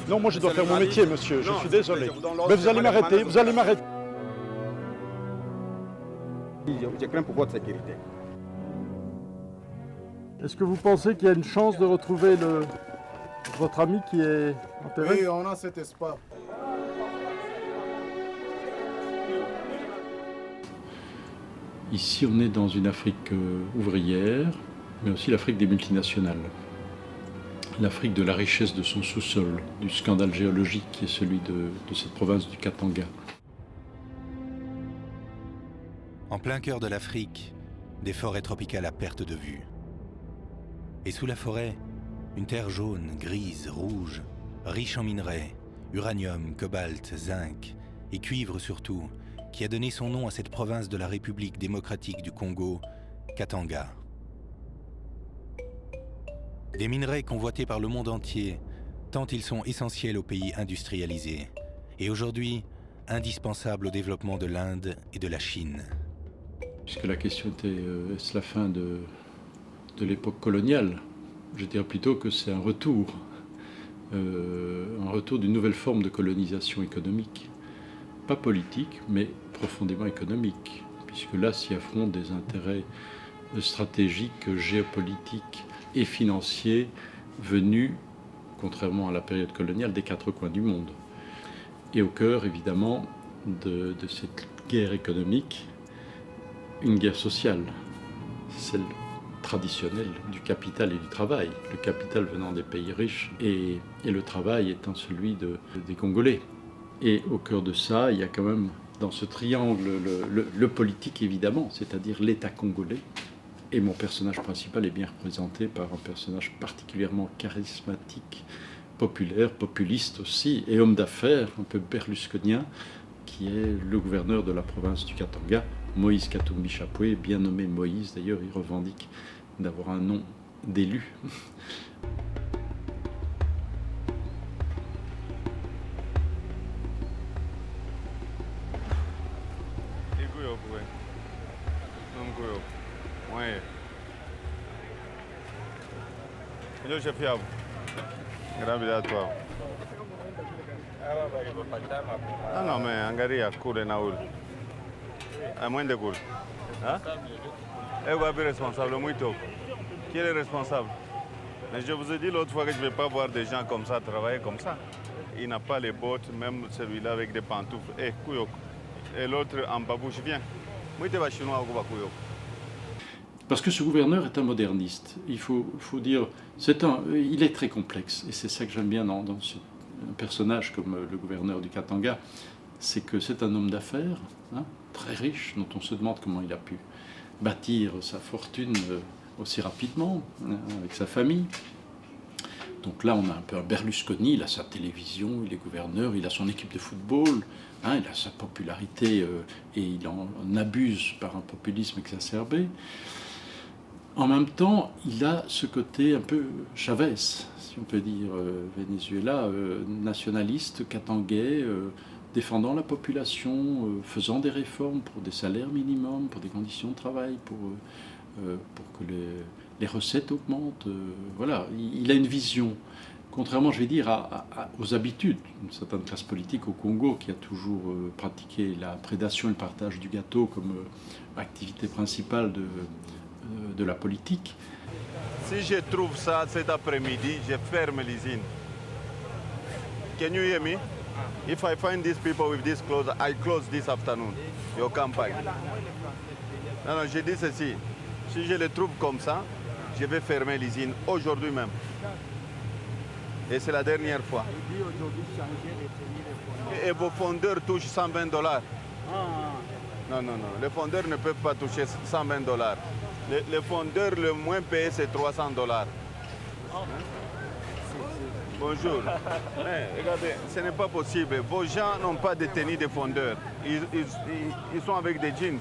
Non, moi je dois faire mon métier, monsieur, je suis désolé. Mais vous allez m'arrêter, vous allez m'arrêter. Je crains pour votre sécurité. Est-ce que vous pensez qu'il y a une chance de retrouver votre ami qui est enterré? Oui, on a cet espoir. Ici, on est dans une Afrique ouvrière, mais aussi l'Afrique des multinationales. L'Afrique de la richesse de son sous-sol, du scandale géologique qui est celui de cette province du Katanga. En plein cœur de l'Afrique, des forêts tropicales à perte de vue. Et sous la forêt, une terre jaune, grise, rouge, riche en minerais, uranium, cobalt, zinc et cuivre surtout, qui a donné son nom à cette province de la République démocratique du Congo, Katanga. Des minerais convoités par le monde entier, tant ils sont essentiels aux pays industrialisés, et aujourd'hui indispensables au développement de l'Inde et de la Chine. Puisque la question était, est-ce la fin de l'époque coloniale? Je dirais plutôt que c'est un retour d'une nouvelle forme de colonisation économique. Pas politique, mais profondément économique, puisque là s'y affrontent des intérêts stratégiques, géopolitiques et financiers venus, contrairement à la période coloniale, des quatre coins du monde. Et au cœur, évidemment, de cette guerre économique, une guerre sociale, celle traditionnelle du capital et du travail. Le capital venant des pays riches et le travail étant celui des Congolais. Et au cœur de ça, il y a quand même, dans ce triangle, le politique évidemment, c'est-à-dire l'État congolais. Et mon personnage principal est bien représenté par un personnage particulièrement charismatique, populaire, populiste aussi, et homme d'affaires, un peu berlusconien, qui est le gouverneur de la province du Katanga, Moïse Katumbi Chapwe, bien nommé Moïse. D'ailleurs, il revendique d'avoir un nom d'élu. Yo chef yabo. Grand bila toi. Ah non mais angalia kule na ule. Amwende kule. Hein? Elle va être responsable muito. Qui est le responsable? Mais je vous ai dit l'autre fois que je ne vais pas voir des gens comme ça travailler comme ça. Il n'a pas les bottes, même celui-là avec des pantoufles. Eh, Kouyok. Et l'autre en babouche, viens. Moi, tu vas chinois au Kouyok. Parce que ce gouverneur est un moderniste. Il faut dire, il est très complexe. Et c'est ça que j'aime bien dans un personnage comme le gouverneur du Katanga. C'est que c'est un homme d'affaires, hein, très riche, dont on se demande comment il a pu bâtir sa fortune aussi rapidement, hein, avec sa famille. Donc là, on a un peu un Berlusconi, il a sa télévision, il est gouverneur, il a son équipe de football, hein, il a sa popularité et il en abuse par un populisme exacerbé. En même temps, il a ce côté un peu Chavez, si on peut dire, Venezuela, nationaliste, katangais, défendant la population, faisant des réformes pour des salaires minimums, pour des conditions de travail, pour que les recettes augmentent. Voilà, il a une vision, contrairement, je vais dire, aux habitudes d'une certaine classe politique au Congo qui a toujours pratiqué la prédation et le partage du gâteau comme activité principale de la politique. Si je trouve ça cet après-midi, je ferme l'usine. Can you hear me? If I find these people with this clothes, I close this afternoon. Your campagne. Non, non, je dis ceci. Si je les trouve comme ça, je vais fermer l'usine aujourd'hui même. Et c'est la dernière fois. Et vos fondeurs touchent 120 $. Non, non, non. Les fondeurs ne peuvent pas toucher 120 $. Les fondeurs, le moins payé, c'est 300 $. Bonjour. Mais, regardez, ce n'est pas possible. Vos gens n'ont pas de tenue de fondeurs. Ils sont avec des jeans.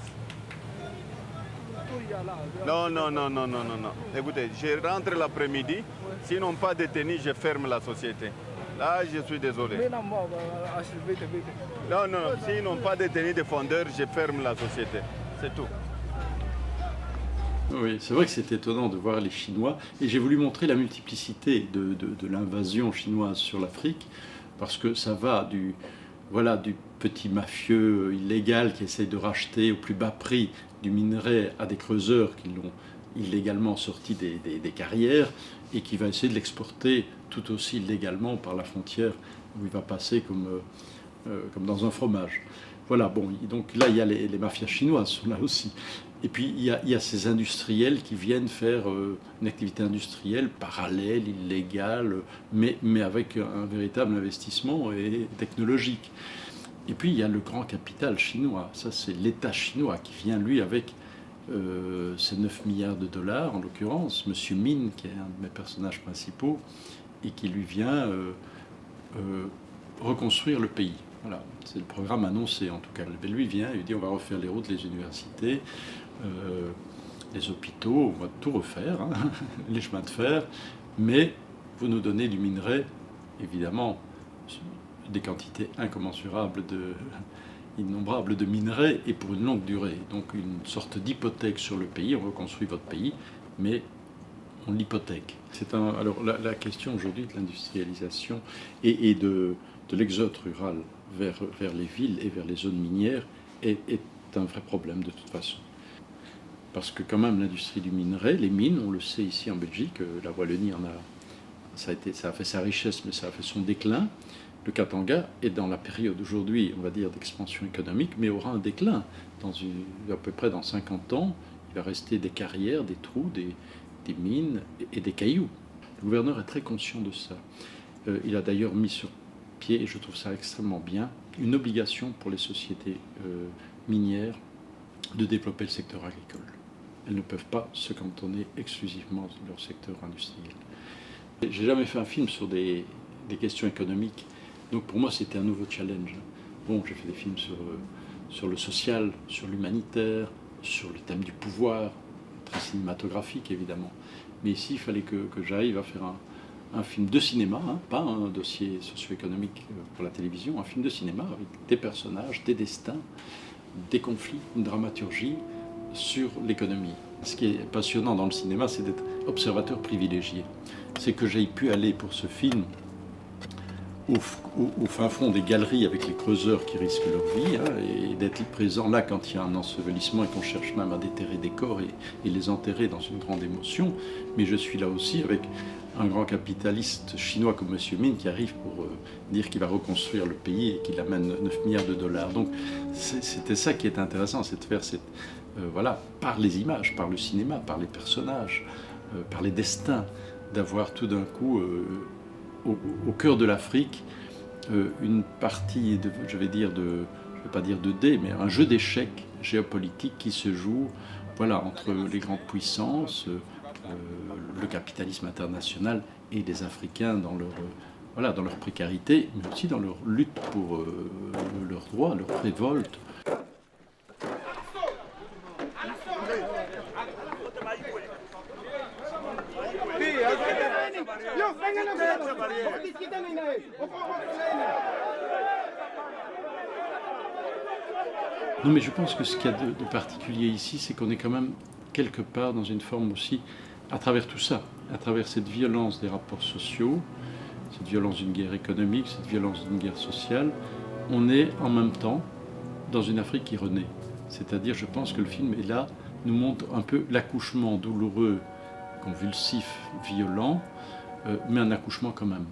Non, non, non, non, non, non, non. Écoutez, je rentre l'après-midi. S'ils n'ont pas de tenue, je ferme la société. Là, je suis désolé. Non, non, s'ils n'ont pas de tenue de fondeur, je ferme la société. C'est tout. Oui, c'est vrai que c'est étonnant de voir les Chinois, et j'ai voulu montrer la multiplicité de l'invasion chinoise sur l'Afrique, parce que ça va du petit mafieux illégal qui essaye de racheter au plus bas prix du minerai à des creuseurs qui l'ont illégalement sorti des carrières, et qui va essayer de l'exporter tout aussi illégalement par la frontière, où il va passer comme dans un fromage. Voilà, bon, donc là, il y a les mafias chinoises sont là aussi. Et puis, il y a ces industriels qui viennent faire une activité industrielle parallèle, illégale, mais avec un véritable investissement et technologique. Et puis, il y a le grand capital chinois. Ça, c'est l'État chinois qui vient, lui, avec ses 9 milliards de dollars, en l'occurrence, M. Min, qui est un de mes personnages principaux, et qui lui vient reconstruire le pays. Voilà, c'est le programme annoncé en tout cas. Lui vient, il dit on va refaire les routes, les universités, les hôpitaux, on va tout refaire, hein, les chemins de fer, mais vous nous donnez du minerai, évidemment, des quantités incommensurables, innombrables de minerais, et pour une longue durée. Donc une sorte d'hypothèque sur le pays, on reconstruit votre pays, mais on l'hypothèque. Alors la question aujourd'hui de l'industrialisation et de l'exode rural vers les villes et vers les zones minières est un vrai problème de toute façon. Parce que quand même l'industrie du minerai, les mines, on le sait ici en Belgique, la Wallonie ça a fait sa richesse, mais ça a fait son déclin. Le Katanga est dans la période aujourd'hui, on va dire, d'expansion économique, mais aura un déclin. À peu près dans 50 ans, il va rester des carrières, des trous, des mines et des cailloux. Le gouverneur est très conscient de ça. Il a d'ailleurs mis sur pied, et je trouve ça extrêmement bien, une obligation pour les sociétés minières de développer le secteur agricole. Elles ne peuvent pas se cantonner exclusivement sur leur secteur industriel. J'ai jamais fait un film sur des questions économiques, donc pour moi c'était un nouveau challenge. Bon, j'ai fait des films sur le social, sur l'humanitaire, sur le thème du pouvoir, très cinématographique évidemment. Mais ici il fallait que j'arrive à faire un film de cinéma, hein, pas un dossier socio-économique pour la télévision, un film de cinéma avec des personnages, des destins, des conflits, une dramaturgie sur l'économie. Ce qui est passionnant dans le cinéma, c'est d'être observateur privilégié. C'est que j'ai pu aller pour ce film au fin fond des galeries avec les creuseurs qui risquent leur vie, hein, et d'être présent là quand il y a un ensevelissement et qu'on cherche même à déterrer des corps et les enterrer dans une grande émotion. Mais je suis là aussi avec un grand capitaliste chinois comme M. Min qui arrive pour dire qu'il va reconstruire le pays et qu'il amène 9 milliards de dollars. Donc c'était ça qui est intéressant, c'est de faire par les images, par le cinéma, par les personnages, par les destins, d'avoir tout d'un coup au cœur de l'Afrique une partie, je vais pas dire de dés, mais un jeu d'échecs géopolitique qui se joue entre les grandes puissances, le capitalisme international et les Africains dans leur précarité, mais aussi dans leur lutte pour leurs droits, leur révolte. Non, mais je pense que ce qu'il y a de particulier ici, c'est qu'on est quand même quelque part dans une forme aussi, à travers tout ça, à travers cette violence des rapports sociaux, cette violence d'une guerre économique, cette violence d'une guerre sociale, on est en même temps dans une Afrique qui renaît. C'est-à-dire, je pense que le film est là, nous montre un peu l'accouchement douloureux, convulsif, violent, mais un accouchement quand même.